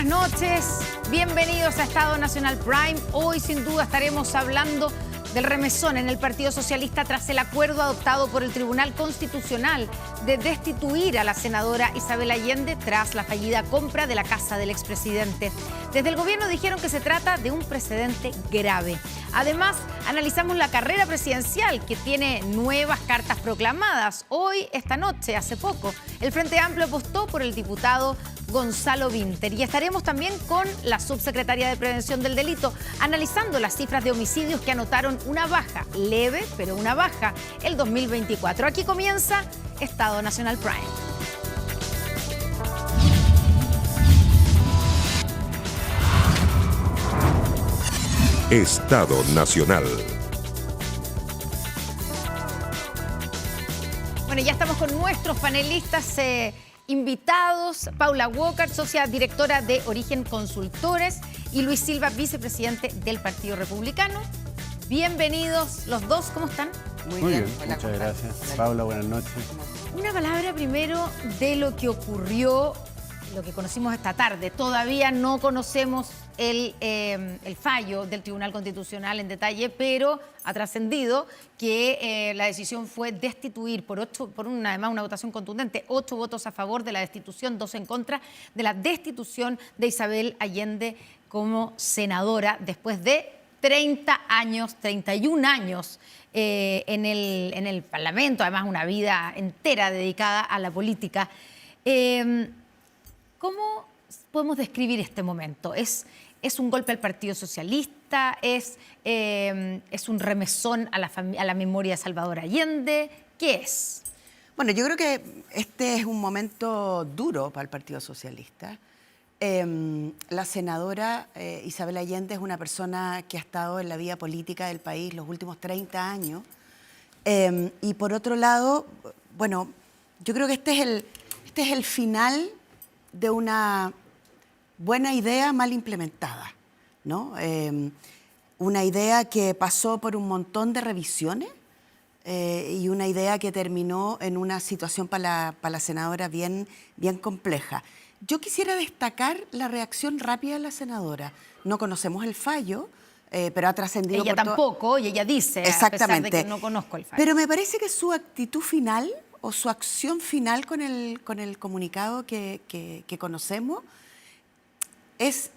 buenas noches. Bienvenidos a Estado Nacional Prime. Hoy sin duda estaremos hablando del remesón en el Partido Socialista tras el acuerdo adoptado por el Tribunal Constitucional de destituir a la senadora Isabel Allende tras la fallida compra de la casa del expresidente. Desde el gobierno dijeron que se trata de un precedente grave. Además, analizamos la carrera presidencial que tiene nuevas cartas proclamadas. Hoy, esta noche, hace poco, el Frente Amplio apostó por el diputado Gonzalo Vinter. Y estaremos también con la subsecretaria de Prevención del Delito, analizando las cifras de homicidios que anotaron una baja, leve, pero una baja, el 2024. Aquí comienza Estado Nacional Prime. Estado Nacional. Bueno, ya estamos con nuestros panelistas invitados. Paula Walker, socia directora de Origen Consultores, y Luis Silva, vicepresidente del Partido Republicano. Bienvenidos los dos, ¿cómo están? Muy bien. Hola, muchas gracias. Paula, buenas noches. Una palabra primero de lo que ocurrió, lo que conocimos esta tarde. Todavía no conocemos el fallo del Tribunal Constitucional en detalle, pero ha trascendido que la decisión fue destituir además una votación contundente, 8 votos a favor de la destitución, 2 en contra de la destitución de Isabel Allende como senadora después de 31 años en el Parlamento, además una vida entera dedicada a la política. ¿Cómo podemos describir este momento? ¿Es un golpe al Partido Socialista? ¿Es un remesón a la memoria de Salvador Allende? ¿Qué es? Bueno, yo creo que este es un momento duro para el Partido Socialista. La senadora Isabel Allende es una persona que ha estado en la vida política del país los últimos 30 años. Y por otro lado, bueno, yo creo que este es el final de una buena idea mal implementada, ¿no? Una idea que pasó por un montón de revisiones y una idea que terminó en una situación para la senadora bien compleja. Yo quisiera destacar la reacción rápida de la senadora. No conocemos el fallo, pero ha trascendido. Ella tampoco, y ella dice, exactamente, a pesar de que no conozco el fallo. Pero me parece que su actitud final o su acción final con el comunicado que conocemos es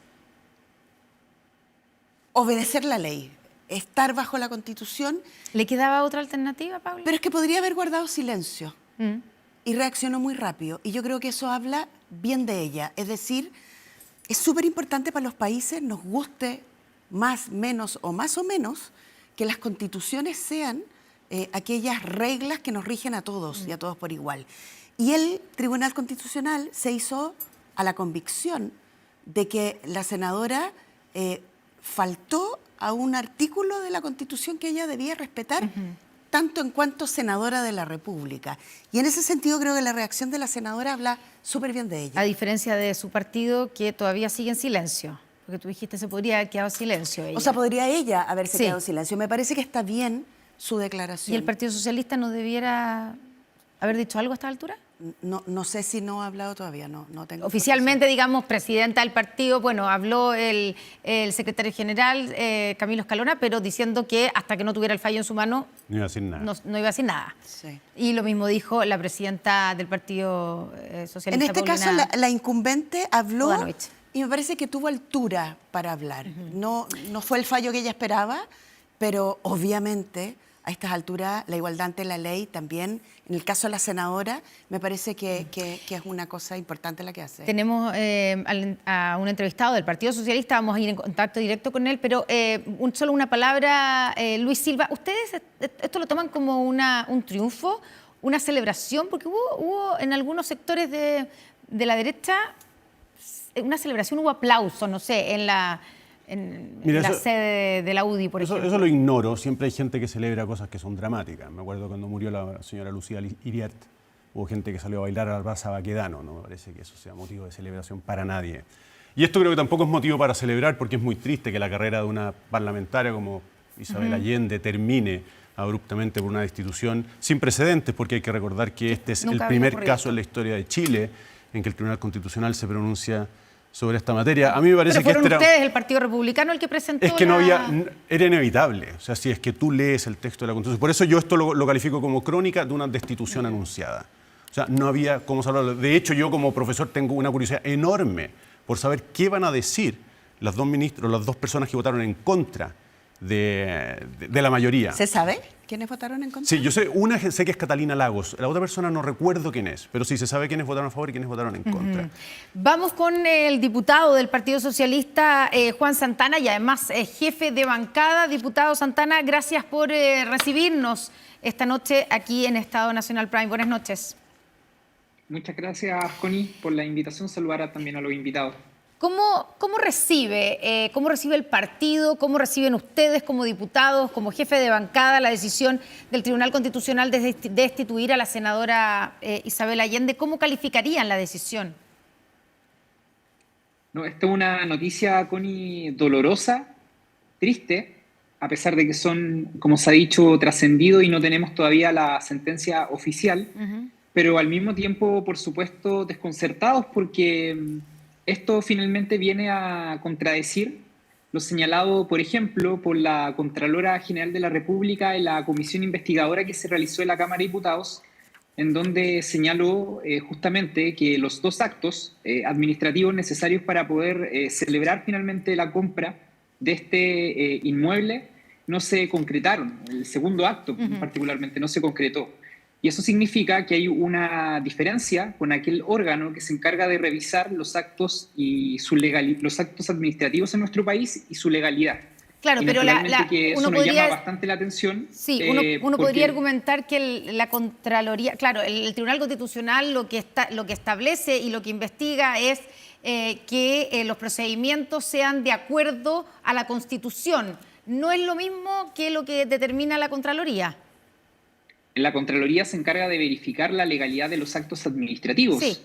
obedecer la ley, estar bajo la Constitución. ¿Le quedaba otra alternativa, Paula? Pero es que podría haber guardado silencio y reaccionó muy rápido. Y yo creo que eso habla bien de ella. Es decir, es súper importante para los países, nos guste más, menos o más o menos, que las constituciones sean aquellas reglas que nos rigen a todos y a todos por igual. Y el Tribunal Constitucional se hizo a la convicción de que la senadora faltó a un artículo de la Constitución que ella debía respetar, tanto en cuanto senadora de la República. Y en ese sentido creo que la reacción de la senadora habla súper bien de ella. A diferencia de su partido, que todavía sigue en silencio. Porque tú dijiste se podría haber quedado en silencio ella. O sea, podría ella haberse quedado en silencio. Me parece que está bien su declaración. ¿Y el Partido Socialista no debiera haber dicho algo a esta altura? No sé si no ha hablado todavía, no tengo. Oficialmente, digamos, presidenta del partido, bueno, habló el secretario general, Camilo Escalona, pero diciendo que hasta que no tuviera el fallo en su mano no iba a decir nada. No iba a decir nada. Sí. Y lo mismo dijo la presidenta del Partido Socialista. En este caso, la incumbente habló Bodanovich. Y me parece que tuvo altura para hablar. No fue el fallo que ella esperaba, pero obviamente a estas alturas la igualdad ante la ley también, en el caso de la senadora, me parece que es una cosa importante la que hace. Tenemos a un entrevistado del Partido Socialista, vamos a ir en contacto directo con él, pero solo una palabra, Luis Silva. ¿Ustedes esto lo toman como un triunfo, una celebración? Porque hubo en algunos sectores de la derecha una celebración, hubo aplauso, no sé, en la sede de la UDI, por ejemplo. Eso lo ignoro. Siempre hay gente que celebra cosas que son dramáticas. Me acuerdo cuando murió la señora Lucía Iriart, hubo gente que salió a bailar al Barça Baquedano. No me parece que eso sea motivo de celebración para nadie. Y esto creo que tampoco es motivo para celebrar, porque es muy triste que la carrera de una parlamentaria como Isabel Allende termine abruptamente por una destitución sin precedentes, porque hay que recordar que este es el primer caso en la historia de Chile en que el Tribunal Constitucional se pronuncia sobre esta materia. A mí me parece Pero fueron que este ustedes, el Partido Republicano, el que presentó es que era inevitable. O sea, si es que tú lees el texto de la Constitución. Por eso yo esto lo califico como crónica de una destitución anunciada. O sea, no había cómo salvarlo. De hecho, yo como profesor tengo una curiosidad enorme por saber qué van a decir los dos ministros, las dos personas que votaron en contra de la mayoría. ¿Se sabe quiénes votaron en contra? Sí, yo sé, una sé que es Catalina Lagos, la otra persona no recuerdo quién es, pero sí se sabe quiénes votaron a favor y quiénes votaron en contra. Vamos con el diputado del Partido Socialista, Juan Santana, y además jefe de bancada. Diputado Santana, gracias por recibirnos esta noche aquí en Estado Nacional Prime. Buenas noches. Muchas gracias, Connie, por la invitación. Saludar también a los invitados. ¿Cómo recibe el partido, cómo reciben ustedes como diputados, como jefe de bancada, la decisión del Tribunal Constitucional de destituir a la senadora Isabel Allende? ¿Cómo calificarían la decisión? No, esta es una noticia, Connie, dolorosa, triste, a pesar de que son, como se ha dicho, trascendido y no tenemos todavía la sentencia oficial, pero al mismo tiempo, por supuesto, desconcertados porque esto finalmente viene a contradecir lo señalado, por ejemplo, por la Contralora General de la República en la comisión investigadora que se realizó en la Cámara de Diputados, en donde señaló justamente que los dos actos administrativos necesarios para poder celebrar finalmente la compra de este inmueble no se concretaron. El segundo acto particularmente no se concretó. Y eso significa que hay una diferencia con aquel órgano que se encarga de revisar los actos y los actos administrativos en nuestro país y su legalidad. Claro, y pero que eso nos llama bastante la atención. Sí, uno podría argumentar que la Contraloría, claro, el Tribunal Constitucional lo que establece y lo que investiga es que los procedimientos sean de acuerdo a la Constitución. ¿No es lo mismo que lo que determina la Contraloría? La Contraloría se encarga de verificar la legalidad de los actos administrativos. Sí.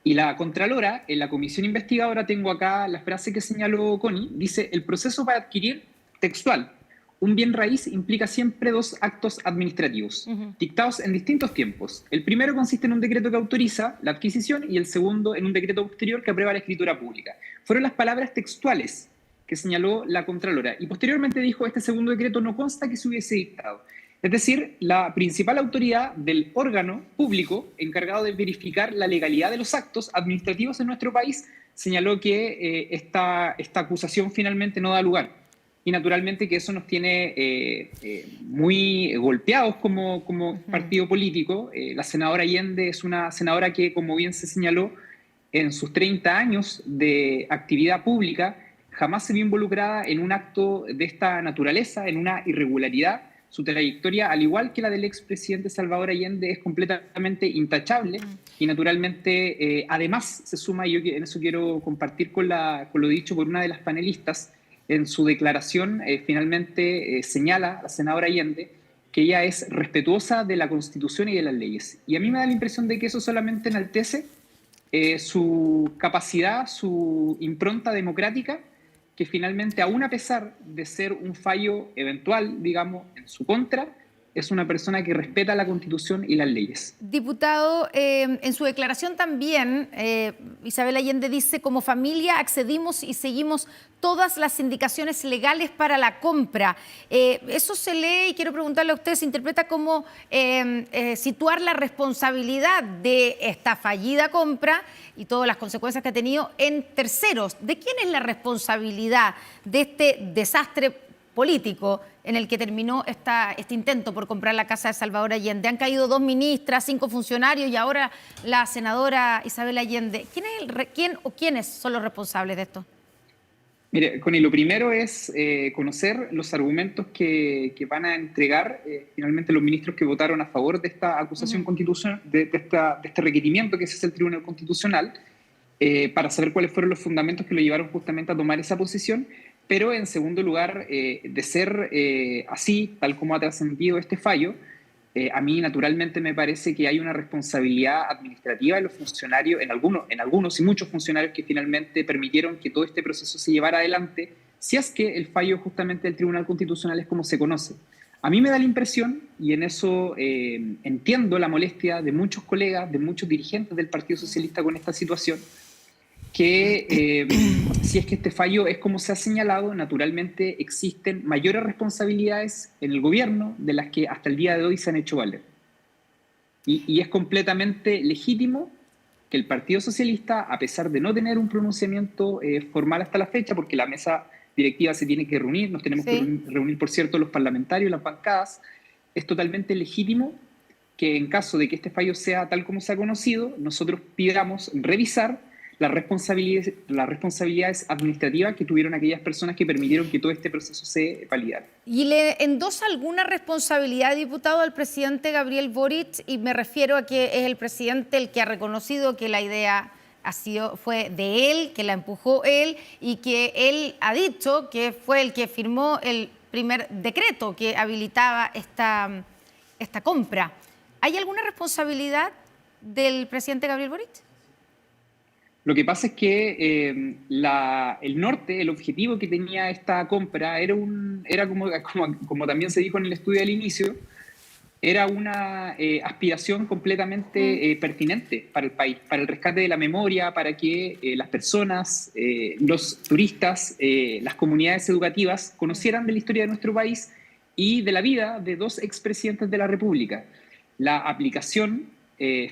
Y la Contralora, en la comisión investigadora, tengo acá la frase que señaló Connie, dice: el proceso para adquirir, textual, un bien raíz implica siempre dos actos administrativos, dictados en distintos tiempos. El primero consiste en un decreto que autoriza la adquisición y el segundo en un decreto posterior que aprueba la escritura pública. Fueron las palabras textuales que señaló la Contralora. Y posteriormente dijo: este segundo decreto no consta que se hubiese dictado. Es decir, la principal autoridad del órgano público encargado de verificar la legalidad de los actos administrativos en nuestro país señaló que esta acusación finalmente no da lugar. Y naturalmente que eso nos tiene muy golpeados como partido político. La senadora Allende es una senadora que, como bien se señaló, en sus 30 años de actividad pública jamás se vio involucrada en un acto de esta naturaleza, en una irregularidad. Su trayectoria, al igual que la del expresidente Salvador Allende, es completamente intachable y naturalmente además se suma, y yo en eso quiero compartir con lo dicho por una de las panelistas, en su declaración finalmente señala a la senadora Allende que ella es respetuosa de la Constitución y de las leyes. Y a mí me da la impresión de que eso solamente enaltece su capacidad, su impronta democrática, que finalmente, aún a pesar de ser un fallo eventual, digamos, en su contra, es una persona que respeta la Constitución y las leyes. Diputado, en su declaración también, Isabel Allende dice: como familia accedimos y seguimos todas las indicaciones legales para la compra. Eso se lee, y quiero preguntarle a usted, ¿se interpreta como situar la responsabilidad de esta fallida compra y todas las consecuencias que ha tenido en terceros? ¿De quién es la responsabilidad de este desastre político en el que terminó este intento por comprar la casa de Salvador Allende? Han caído 2 ministras, 5 funcionarios y ahora la senadora Isabel Allende. ¿Quién o quiénes son los responsables de esto? Mire, Connie, lo primero es conocer los argumentos que van a entregar finalmente los ministros que votaron a favor de esta acusación constitucional, de este requerimiento que es el Tribunal Constitucional, para saber cuáles fueron los fundamentos que lo llevaron justamente a tomar esa posición. Pero en segundo lugar, de ser así, tal como ha trascendido este fallo, a mí naturalmente me parece que hay una responsabilidad administrativa de los funcionarios, en algunos y muchos funcionarios que finalmente permitieron que todo este proceso se llevara adelante, si es que el fallo justamente del Tribunal Constitucional es como se conoce. A mí me da la impresión, y en eso entiendo la molestia de muchos colegas, de muchos dirigentes del Partido Socialista con esta situación, que si es que este fallo es como se ha señalado, naturalmente existen mayores responsabilidades en el gobierno de las que hasta el día de hoy se han hecho valer. Y es completamente legítimo que el Partido Socialista, a pesar de no tener un pronunciamiento formal hasta la fecha, porque la mesa directiva se tiene que reunir, nos tenemos que reunir, por cierto, los parlamentarios, las bancadas, es totalmente legítimo que en caso de que este fallo sea tal como se ha conocido, nosotros pidamos revisar las responsabilidades administrativas que tuvieron aquellas personas que permitieron que todo este proceso se validara. ¿Y le endosa alguna responsabilidad, diputado, al presidente Gabriel Boric? Y me refiero a que es el presidente el que ha reconocido que la idea fue de él, que la empujó él y que él ha dicho que fue el que firmó el primer decreto que habilitaba esta compra. ¿Hay alguna responsabilidad del presidente Gabriel Boric? Lo que pasa es que el norte, el objetivo que tenía esta compra era como también se dijo en el estudio al inicio, era una aspiración completamente pertinente para el país, para el rescate de la memoria, para que las personas, los turistas, las comunidades educativas conocieran de la historia de nuestro país y de la vida de dos expresidentes de la República. La aplicación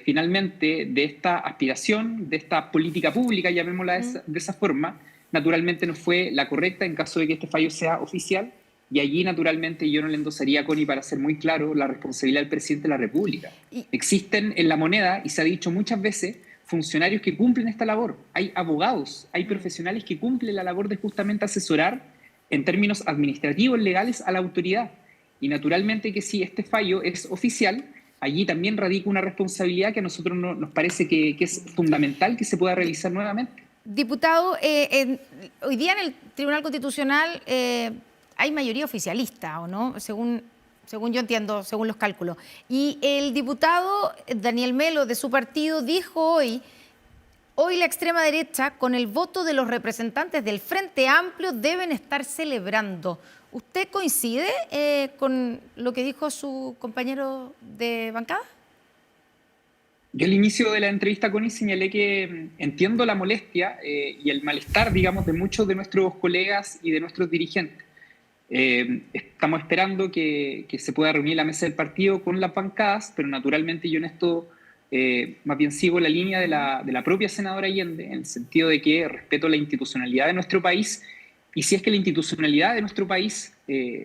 finalmente de esta aspiración, de esta política pública, llamémosla de esa forma, naturalmente no fue la correcta en caso de que este fallo sea oficial, y allí naturalmente yo no le endosaría a Connie, para ser muy claro, la responsabilidad del presidente de la República. Existen en la moneda, y se ha dicho muchas veces, funcionarios que cumplen esta labor. Hay abogados, hay profesionales que cumplen la labor de justamente asesorar en términos administrativos, legales, a la autoridad. Y naturalmente que si este fallo es oficial, allí también radica una responsabilidad que a nosotros nos parece que es fundamental que se pueda realizar nuevamente. Diputado, hoy día en el Tribunal Constitucional hay mayoría oficialista, ¿o no? Según yo entiendo, según los cálculos. Y el diputado Daniel Melo, de su partido, dijo hoy la extrema derecha, con el voto de los representantes del Frente Amplio, deben estar celebrando. ¿Usted coincide con lo que dijo su compañero de bancada? Yo al inicio de la entrevista con él señalé que entiendo la molestia y el malestar, digamos, de muchos de nuestros colegas y de nuestros dirigentes. Estamos esperando que se pueda reunir la mesa del partido con las bancadas, pero naturalmente yo en esto más bien sigo la línea de la propia senadora Allende, en el sentido de que respeto la institucionalidad de nuestro país. Y si es que la institucionalidad de nuestro país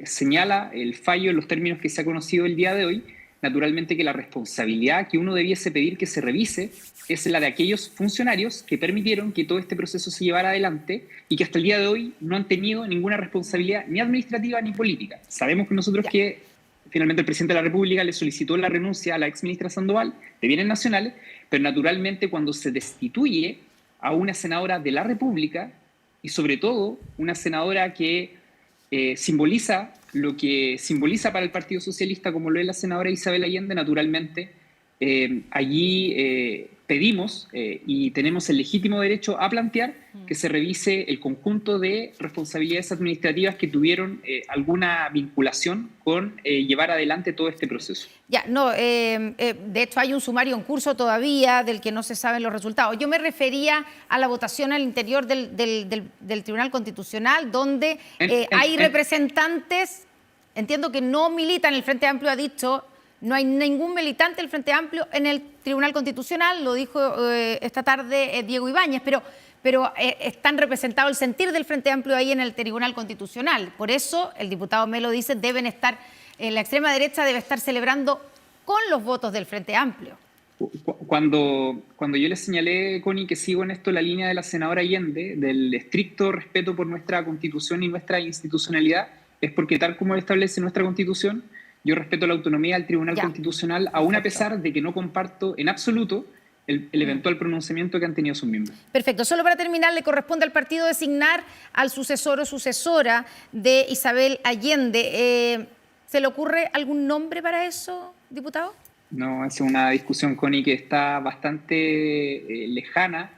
señala el fallo en los términos que se ha conocido el día de hoy, naturalmente que la responsabilidad que uno debiese pedir que se revise es la de aquellos funcionarios que permitieron que todo este proceso se llevara adelante y que hasta el día de hoy no han tenido ninguna responsabilidad ni administrativa ni política. Sabemos que nosotros que finalmente el presidente de la República le solicitó la renuncia a la exministra Sandoval de Bienes Nacionales, pero naturalmente cuando se destituye a una senadora de la República, y sobre todo una senadora que simboliza lo que simboliza para el Partido Socialista, como lo es la senadora Isabel Allende, naturalmente allí pedimos y tenemos el legítimo derecho a plantear que se revise el conjunto de responsabilidades administrativas que tuvieron alguna vinculación con llevar adelante todo este proceso. Ya, no, de hecho hay un sumario en curso todavía del que no se saben los resultados. Yo me refería a la votación al interior del Tribunal Constitucional, donde hay representantes, entiendo que no militan, el Frente Amplio ha dicho, no hay ningún militante del Frente Amplio en el Tribunal Constitucional, lo dijo esta tarde Diego Ibáñez, pero están representados el sentir del Frente Amplio ahí en el Tribunal Constitucional. Por eso el diputado Melo dice la extrema derecha debe estar celebrando con los votos del Frente Amplio. Cuando yo les señalé, Connie, que sigo en esto la línea de la senadora Allende, del estricto respeto por nuestra Constitución y nuestra institucionalidad, es porque tal como establece nuestra Constitución, yo respeto la autonomía del Tribunal Constitucional, aún a pesar de que no comparto en absoluto el eventual pronunciamiento que han tenido sus miembros. Perfecto. Solo para terminar, le corresponde al partido designar al sucesor o sucesora de Isabel Allende. ¿Se le ocurre algún nombre para eso, diputado? No, es una discusión, Connie, que está bastante lejana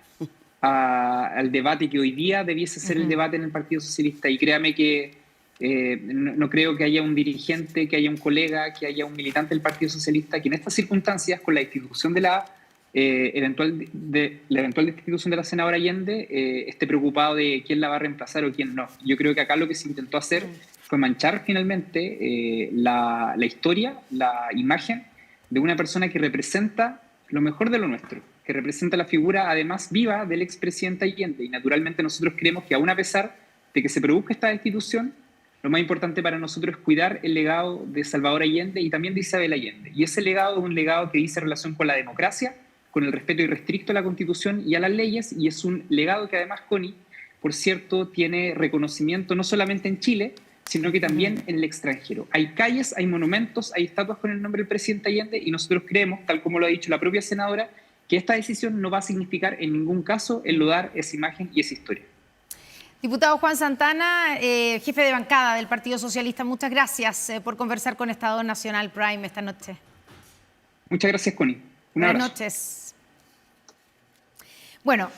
al debate que hoy día debiese ser el debate en el Partido Socialista. Y créame que no creo que haya un dirigente, que haya un colega, que haya un militante del Partido Socialista que en estas circunstancias, con la institución de la la eventual destitución de la senadora Allende esté preocupado de quién la va a reemplazar o quién no. Yo creo que acá lo que se intentó hacer fue manchar finalmente la historia, la imagen de una persona que representa lo mejor de lo nuestro, que representa la figura además viva del expresidente Allende. Y naturalmente nosotros creemos que aún a pesar de que se produzca esta destitución, lo más importante para nosotros es cuidar el legado de Salvador Allende y también de Isabel Allende. Y ese legado es un legado que dice relación con la democracia, con el respeto irrestricto a la Constitución y a las leyes, y es un legado que además, Connie, por cierto, tiene reconocimiento no solamente en Chile, sino que también en el extranjero. Hay calles, hay monumentos, hay estatuas con el nombre del presidente Allende, y nosotros creemos, tal como lo ha dicho la propia senadora, que esta decisión no va a significar en ningún caso enlodar esa imagen y esa historia. Diputado Juan Santana, jefe de bancada del Partido Socialista, muchas gracias por conversar con Estado Nacional Prime esta noche. Muchas gracias, Connie. Buenas noches. Bueno,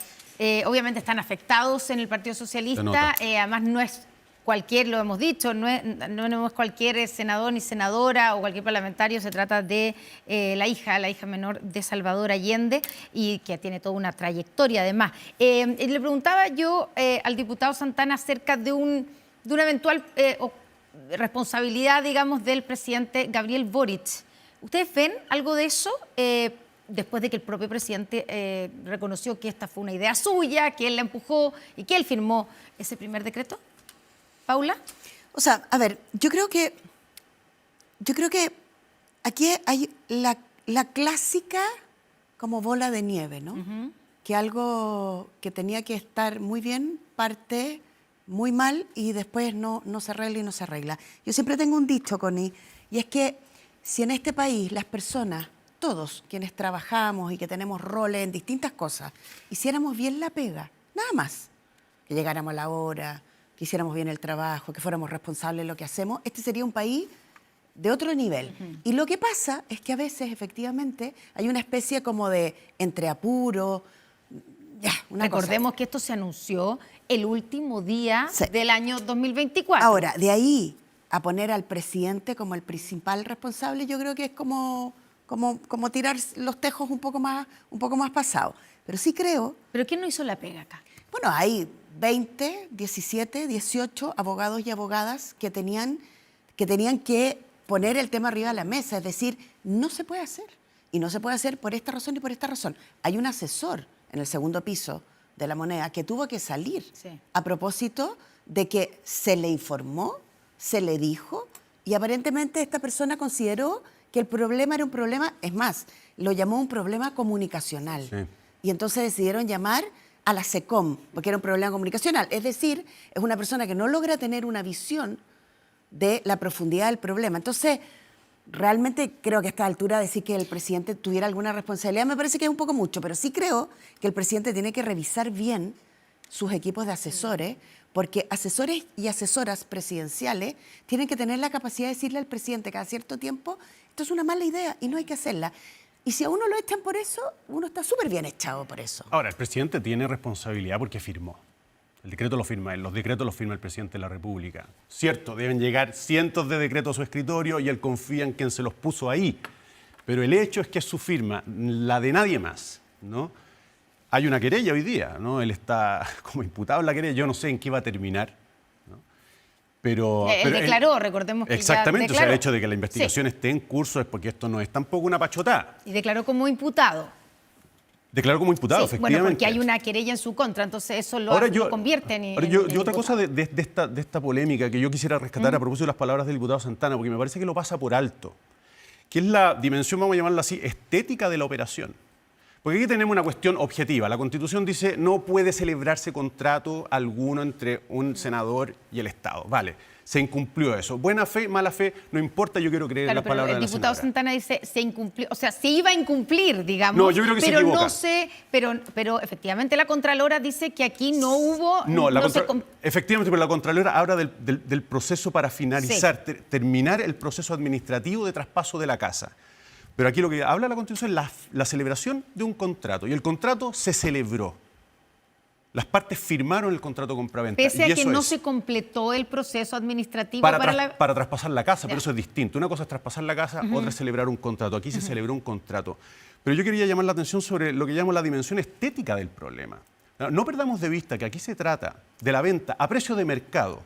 obviamente están afectados en el Partido Socialista, además no es cualquier, lo hemos dicho, no es cualquier senador ni senadora o cualquier parlamentario, se trata de la hija menor de Salvador Allende y que tiene toda una trayectoria además. Le preguntaba yo al diputado Santana acerca de una eventual responsabilidad, digamos, del presidente Gabriel Boric. ¿Ustedes ven algo de eso? Después de que el propio presidente reconoció que esta fue una idea suya, que él la empujó y que él firmó ese primer decreto. ¿Paula? O sea, a ver, yo creo que aquí hay la clásica como bola de nieve, ¿no? Que algo que tenía que estar muy bien parte muy mal y después no se arregla y no se arregla. Yo siempre tengo un dicho, Connie, y es que si en este país las personas, todos quienes trabajamos y que tenemos roles en distintas cosas, hiciéramos bien la pega, nada más, que llegáramos a la hora, que hiciéramos bien el trabajo, que fuéramos responsables de lo que hacemos, este sería un país de otro nivel. Y lo que pasa es que a veces, efectivamente, hay una especie como de entreapuro. Recordemos que esto se anunció el último día del año 2024. Ahora, de ahí a poner al presidente como el principal responsable, yo creo que es como tirar los tejos un poco más pasados. Pero sí creo... ¿Pero quién no hizo la pega acá? Bueno, hay 20, 17, 18 abogados y abogadas que tenían que poner el tema arriba de la mesa. Es decir, no se puede hacer. Y no se puede hacer por esta razón y por esta razón. Hay un asesor en el segundo piso de La Moneda que tuvo que salir a propósito de que se le informó, se le dijo, y aparentemente esta persona consideró que el problema era un problema, es más, lo llamó un problema comunicacional. Sí. Y entonces decidieron llamar a la SECOM, porque era un problema comunicacional. Es decir, es una persona que no logra tener una visión de la profundidad del problema. Entonces, realmente creo que a esta altura decir que el presidente tuviera alguna responsabilidad me parece que es un poco mucho, pero sí creo que el presidente tiene que revisar bien sus equipos de asesores, porque asesores y asesoras presidenciales tienen que tener la capacidad de decirle al presidente cada cierto tiempo, esto es una mala idea y no hay que hacerla. Y si a uno lo echan por eso, uno está súper bien echado por eso. Ahora, el presidente tiene responsabilidad porque firmó. El decreto lo firma él, los decretos los firma el presidente de la República. Cierto, deben llegar cientos de decretos a su escritorio y él confía en quien se los puso ahí. Pero el hecho es que es su firma, la de nadie más, ¿no? Hay una querella hoy día, ¿no? Él está como imputado en la querella, yo no sé en qué va a terminar, ¿no? Pero él declaró, recordemos que exactamente, ya declaró. O sea, el hecho de que la investigación esté en curso es porque esto no es tampoco una pachotada. Y declaró como imputado. Declaró como imputado, efectivamente. Bueno, porque hay una querella en su contra, entonces eso lo convierte en otra cosa de esta polémica que yo quisiera rescatar a propósito de las palabras del diputado Santana, porque me parece que lo pasa por alto, que es la dimensión, vamos a llamarla así, estética de la operación. Porque aquí tenemos una cuestión objetiva. La Constitución dice no puede celebrarse contrato alguno entre un senador y el Estado. Vale, se incumplió eso. Buena fe, mala fe, no importa, yo quiero creer en las palabras de la senadora. El diputado Santana dice se incumplió, o sea, se iba a incumplir, digamos. No, yo creo que se equivoca. No sé, pero efectivamente la Contralora dice que aquí no hubo... Efectivamente, pero la Contralora habla del proceso para finalizar, terminar el proceso administrativo de traspaso de la casa. Pero aquí lo que habla la Constitución es la celebración de un contrato. Y el contrato se celebró. Las partes firmaron el contrato compraventa. Pese a y que eso no es se completó el proceso administrativo para traspasar la casa, pero Ya. eso es distinto. Una cosa es traspasar la casa, otra es celebrar un contrato. Aquí se celebró un contrato. Pero yo quería llamar la atención sobre lo que llamo la dimensión estética del problema. No perdamos de vista que aquí se trata de la venta a precio de mercado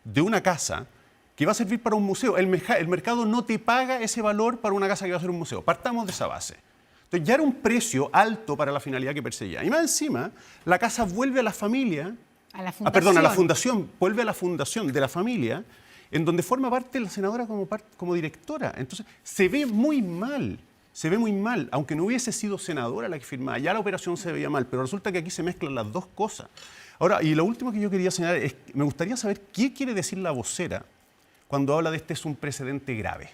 de una casa que va a servir para un museo. El mercado no te paga ese valor para una casa que va a ser un museo. Partamos de esa base. Entonces ya era un precio alto para la finalidad que perseguía. Y más encima, la casa vuelve a la familia, a la a la fundación, vuelve a la fundación de la familia, en donde forma parte la senadora como directora. Entonces se ve muy mal. Se ve muy mal, aunque no hubiese sido senadora la que firmaba, ya la operación se veía mal, pero resulta que aquí se mezclan las dos cosas. Ahora, y lo último que yo quería señalar es que me gustaría saber qué quiere decir la vocera cuando habla de este es un precedente grave.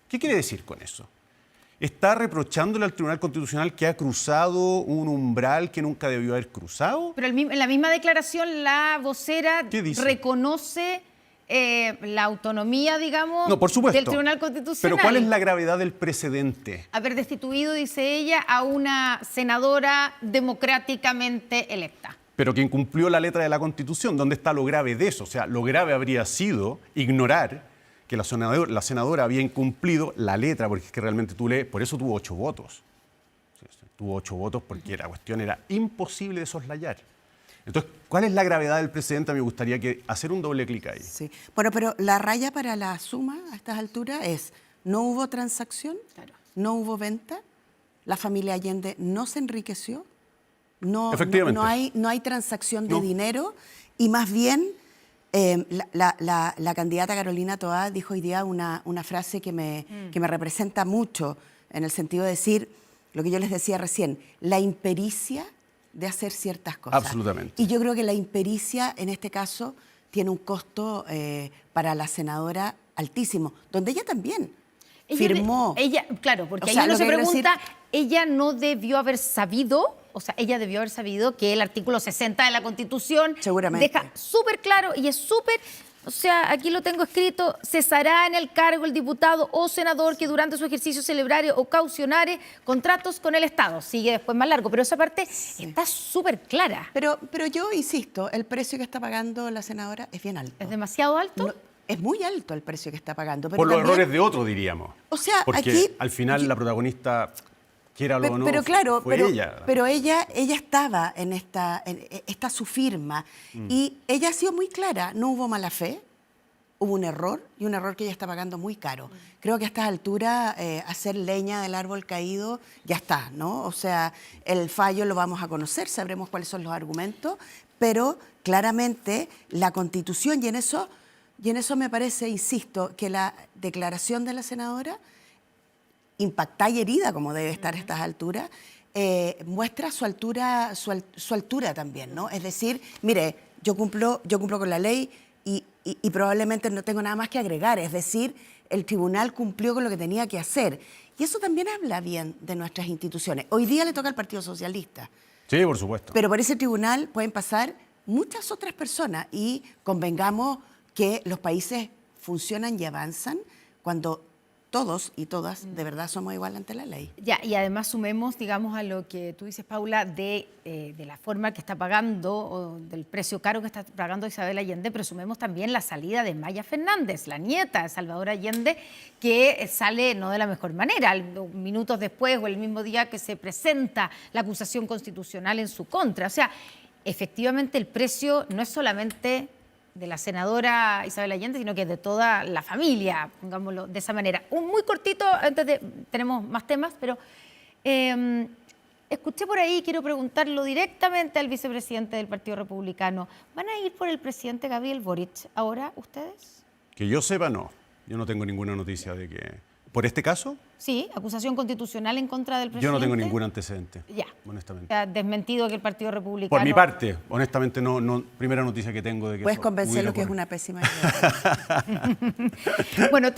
¿Qué quiere decir con eso? ¿Está reprochándole al Tribunal Constitucional que ha cruzado un umbral que nunca debió haber cruzado? Pero en la misma declaración la vocera ¿Qué dice? reconoce la autonomía, digamos, No, por supuesto. del Tribunal Constitucional. Pero ¿cuál es la gravedad del precedente? Haber destituido, dice ella, a una senadora democráticamente electa. Pero que incumplió la letra de la Constitución. ¿Dónde está lo grave de eso? O sea, lo grave habría sido ignorar que la senadora había incumplido la letra, porque es que realmente tú lees, por eso tuvo 8 votos. Tuvo 8 votos porque la cuestión era imposible de soslayar. Entonces, ¿cuál es la gravedad del precedente? Me gustaría hacer un doble clic ahí. Sí. Bueno, pero la raya para la suma a estas alturas es, no hubo transacción, Claro. no hubo venta, la familia Allende no se enriqueció, Efectivamente. no hay transacción de No. dinero y más bien la candidata Carolina Toá dijo hoy día una frase que me representa mucho en el sentido de decir lo que yo les decía recién, la impericia de hacer ciertas cosas. Absolutamente. Y yo creo que la impericia en este caso tiene un costo para la senadora altísimo, donde ella también firmó. Claro, porque O ahí sea, uno lo se que quiero pregunta, ella no debió haber sabido, o sea, ella debió haber sabido que el artículo 60 de la Constitución Seguramente. deja súper claro y es súper, o sea, aquí lo tengo escrito, cesará en el cargo el diputado o senador que durante su ejercicio celebrare o caucionare contratos con el Estado. Sigue después más largo, pero esa parte está súper clara. Pero yo insisto, el precio que está pagando la senadora es bien alto. ¿Es demasiado alto? No, es muy alto el precio que está pagando. Pero Por los también- errores de otro, diríamos. O sea, porque aquí- al final la protagonista, quiera o no, Pero claro, fue ella. pero ella estaba en está su firma y ella ha sido muy clara, no hubo mala fe, hubo un error y un error que ella está pagando muy caro. Creo que a estas alturas hacer leña del árbol caído ya está, ¿no? O sea, el fallo lo vamos a conocer, sabremos cuáles son los argumentos, pero claramente la Constitución y en eso me parece, insisto, que la declaración de la senadora impactada y herida, como debe estar a estas alturas, muestra su altura también, ¿no? Es decir, mire, yo cumplo con la ley y probablemente no tengo nada más que agregar, es decir, el tribunal cumplió con lo que tenía que hacer. Y eso también habla bien de nuestras instituciones. Hoy día le toca al Partido Socialista, Sí, por supuesto. pero por ese tribunal pueden pasar muchas otras personas y convengamos que los países funcionan y avanzan cuando todos y todas de verdad somos igual ante la ley. Ya, y además sumemos, digamos, a lo que tú dices, Paula, de la forma que está pagando, o del precio caro que está pagando Isabel Allende, pero sumemos también la salida de Maya Fernández, la nieta de Salvador Allende, que sale no de la mejor manera, minutos después o el mismo día que se presenta la acusación constitucional en su contra. O sea, efectivamente el precio no es solamente de la senadora Isabel Allende, sino que es de toda la familia, pongámoslo de esa manera. Un muy cortito, tenemos más temas, pero escuché por ahí, quiero preguntarlo directamente al vicepresidente del Partido Republicano. ¿Van a ir por el presidente Gabriel Boric ahora ustedes? Que yo sepa, no. Yo no tengo ninguna noticia de que... ¿Por este caso? Sí, acusación constitucional en contra del presidente. Yo no tengo ningún antecedente, Ya. honestamente. Ha desmentido que el Partido Republicano... Por mi parte, honestamente, no. Primera noticia que tengo de que... Puedes eso convencerlo hubiera que es ocurrido. una pésima idea. Bueno,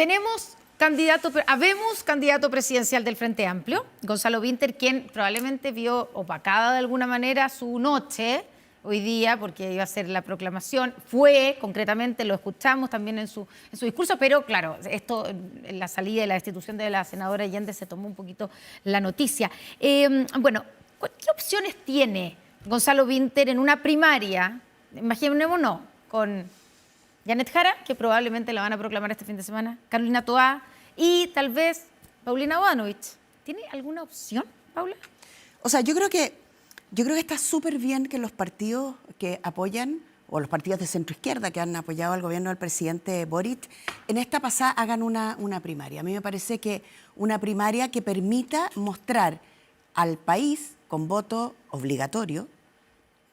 habemos candidato presidencial del Frente Amplio, Gonzalo Vinter, quien probablemente vio opacada de alguna manera su noche hoy día, porque iba a ser la proclamación. Fue, concretamente, lo escuchamos también en su discurso, pero claro, esto, en la salida y la destitución de la senadora Allende se tomó un poquito la noticia. Bueno, ¿qué opciones tiene Gonzalo Vinter en una primaria, imaginémonos, con Janet Jara, que probablemente la van a proclamar este fin de semana, Carolina Toá y tal vez Paulina Bodanovich. ¿Tiene alguna opción, Paula? O sea, yo creo que está súper bien que los partidos que apoyan, o los partidos de centroizquierda que han apoyado al gobierno del presidente Boric, en esta pasada hagan una primaria. A mí me parece que una primaria que permita mostrar al país con voto obligatorio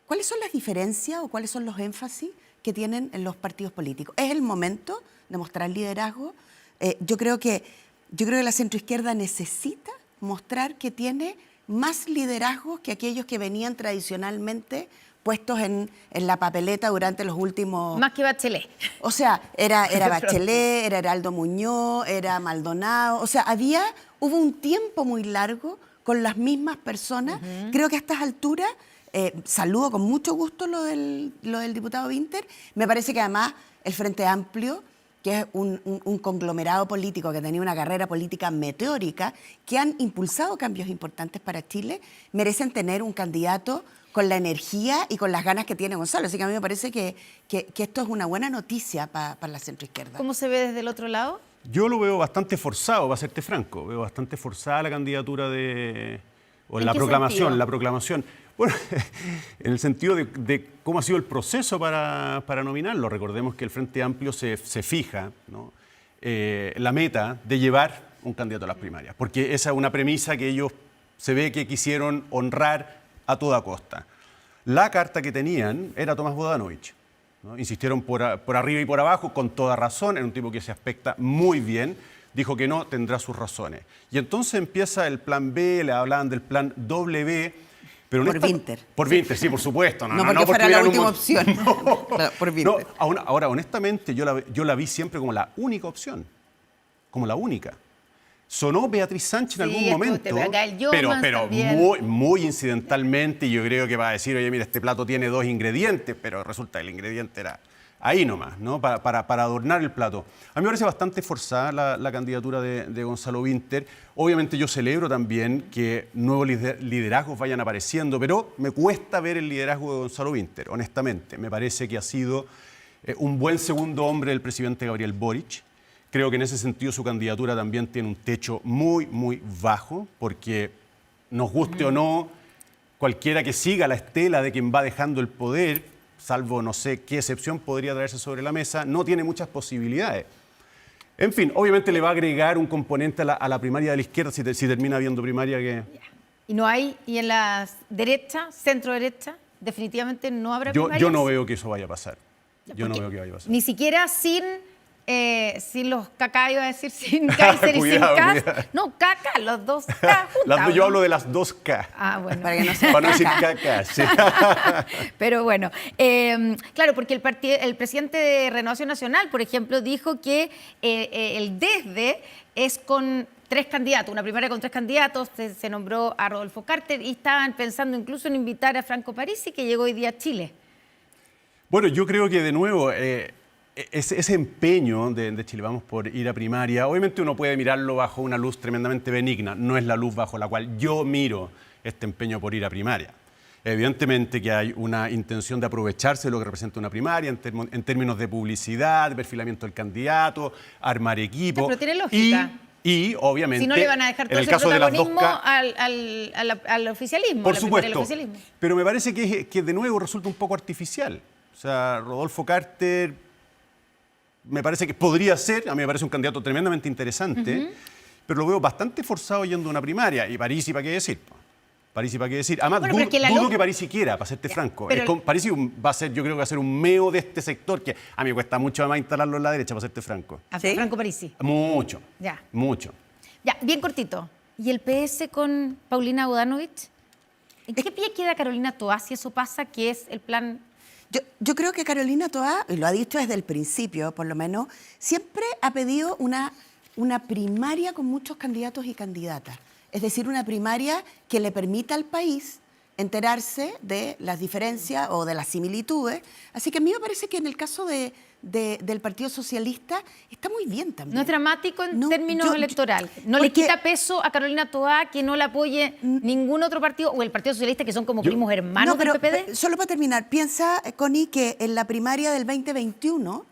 cuáles son las diferencias o cuáles son los énfasis que tienen en los partidos políticos. Es el momento de mostrar liderazgo. Yo creo que la centroizquierda necesita mostrar que tiene más liderazgos que aquellos que venían tradicionalmente puestos en la papeleta durante los últimos... Más que Bachelet. O sea, era Bachelet, era Heraldo Muñoz, era Maldonado. O sea, hubo un tiempo muy largo con las mismas personas. Creo que a estas alturas, saludo con mucho gusto lo del diputado Vinter. Me parece que además el Frente Amplio, que es un conglomerado político que tenía una carrera política meteórica, que han impulsado cambios importantes para Chile, merecen tener un candidato con la energía y con las ganas que tiene Gonzalo. Así que a mí me parece que esto es una buena noticia para la centroizquierda. ¿Cómo se ve desde el otro lado? Yo lo veo bastante forzado, para serte franco. Veo bastante forzada la candidatura o la proclamación. Bueno, en el sentido de cómo ha sido el proceso para nominarlo. Recordemos que el Frente Amplio se fija, ¿no?, la meta de llevar un candidato a las primarias, porque esa es una premisa que ellos se ve que quisieron honrar a toda costa. La carta que tenían era Tomás Bodanovich, ¿no? Insistieron por arriba y por abajo, con toda razón, era un tipo que se aspecta muy bien, dijo que no, tendrá sus razones. Y entonces empieza el plan B, le hablaban del plan W, pero por Vinter. Por Vinter, sí, por supuesto. No porque fuera la última opción. No. Claro, por Vinter. No, ahora, honestamente, yo la vi siempre como la única opción, como la única. Sonó Beatriz Sánchez en algún momento, pero muy incidentalmente, y yo creo que va a decir, oye, mira, este plato tiene 2 ingredientes, pero resulta que el ingrediente era ahí nomás, ¿no?, para adornar el plato. A mí me parece bastante forzada la candidatura de Gonzalo Vinter. Obviamente yo celebro también que nuevos liderazgos vayan apareciendo, pero me cuesta ver el liderazgo de Gonzalo Vinter, honestamente. Me parece que ha sido un buen segundo hombre del presidente Gabriel Boric. Creo que en ese sentido su candidatura también tiene un techo muy, muy bajo, porque nos guste o no, cualquiera que siga la estela de quien va dejando el poder, salvo no sé qué excepción podría traerse sobre la mesa, no tiene muchas posibilidades. En fin, obviamente le va a agregar un componente a la primaria de la izquierda si termina habiendo primaria que... Y en la derecha, centro-derecha, definitivamente no habrá primarias. Yo no veo que eso vaya a pasar. Yo no veo que vaya a pasar. Ni siquiera sin los caca, iba a decir, sin Kaiser y sin Kast. No, caca, los dos K juntos. Yo hablo de las 2 K. Ah, bueno. Para que no sea para no decir caca, sí. Pero bueno, claro, porque el presidente de Renovación Nacional, por ejemplo, dijo que el desde es con 3 candidatos, una primaria con 3 candidatos, se nombró a Rodolfo Carter y estaban pensando incluso en invitar a Franco Parisi, que llegó hoy día a Chile. Bueno, yo creo que de nuevo... Ese empeño de Chile Vamos por ir a primaria, obviamente uno puede mirarlo bajo una luz tremendamente benigna, no es la luz bajo la cual yo miro este empeño por ir a primaria. Evidentemente que hay una intención de aprovecharse de lo que representa una primaria en términos de publicidad, de perfilamiento del candidato, armar equipo. Pero tiene lógica. Y obviamente, si no le van a dejar todo ese protagonismo al oficialismo. Por supuesto, pero me parece que de nuevo resulta un poco artificial. O sea, Rodolfo Carter... me parece que podría ser, a mí me parece un candidato tremendamente interesante, pero lo veo bastante forzado yendo a una primaria. Y Parisi, ¿para qué decir? Parisi, ¿para qué decir? Además, dudo que Parisi quiera, para serte franco. Parisi va a ser, yo creo que va a ser un meo de este sector, que a mí me cuesta mucho más instalarlo en la derecha, para serte franco. ¿Sí? Franco Parisi. Mucho. Ya. Mucho. Ya, bien cortito. ¿Y el PS con Paulina Bodanovich? ¿En qué pie queda Carolina Toá si eso pasa, que es el plan? Yo creo que Carolina Toá, y lo ha dicho desde el principio, por lo menos, siempre ha pedido una primaria con muchos candidatos y candidatas. Es decir, una primaria que le permita al país enterarse de las diferencias o de las similitudes. Así que a mí me parece que en el caso del Partido Socialista está muy bien también. No es dramático en No, términos electorales. No le quita peso a Carolina Toá que no la apoye ningún otro partido o el Partido Socialista, que son como primos hermanos del PPD. Solo para terminar, piensa, Connie, que en la primaria del 2021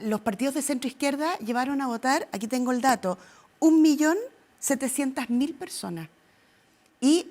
los partidos de centro izquierda llevaron a votar, aquí tengo el dato, 1.700.000 personas. Y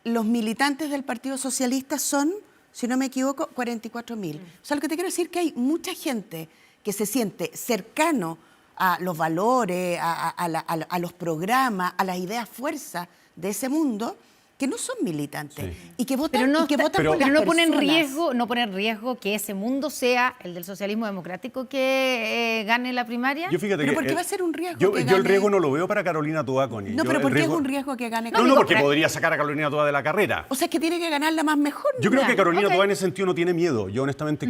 los militantes del Partido Socialista son, si no me equivoco, 44.000. O sea, lo que te quiero decir es que hay mucha gente que se siente cercano a los valores, a los programas, a las ideas fuerza de ese mundo, que no son militantes y que votan, por las pero no pone en personas. riesgo que ese mundo sea el del socialismo democrático que gane la primaria. Yo fíjate ¿Pero que por qué va a ser un riesgo? Yo el riesgo no lo veo para Carolina Toá, Connie. No, pero ¿por qué es un riesgo que gane No, porque podría sacar a Carolina Toá de la carrera. O sea, es que tiene que ganar la más mejor. Yo creo que Carolina Toá en ese sentido no tiene miedo. Yo honestamente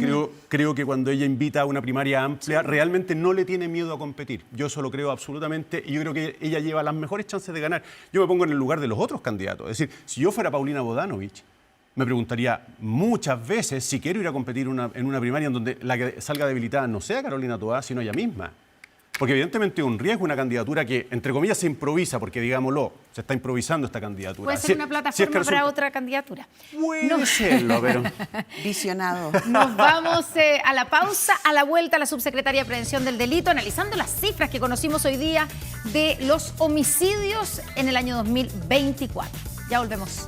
creo que cuando ella invita a una primaria amplia, realmente no le tiene miedo a competir. Yo eso lo creo absolutamente y yo creo que ella lleva las mejores chances de ganar. Yo me pongo en el lugar de los otros candidatos. Es decir, si yo fuera Paulina Bodanovich, me preguntaría muchas veces si quiero ir a competir en una primaria en donde la que salga debilitada no sea Carolina Toá, sino ella misma. Porque evidentemente es un riesgo, una candidatura que, entre comillas, se improvisa, porque digámoslo, se está improvisando esta candidatura. Puede ser una plataforma para otra candidatura. Puede serlo, pero... Visionado. Nos vamos a la pausa, a la vuelta la subsecretaria de Prevención del Delito, analizando las cifras que conocimos hoy día de los homicidios en el año 2024. Ya volvemos.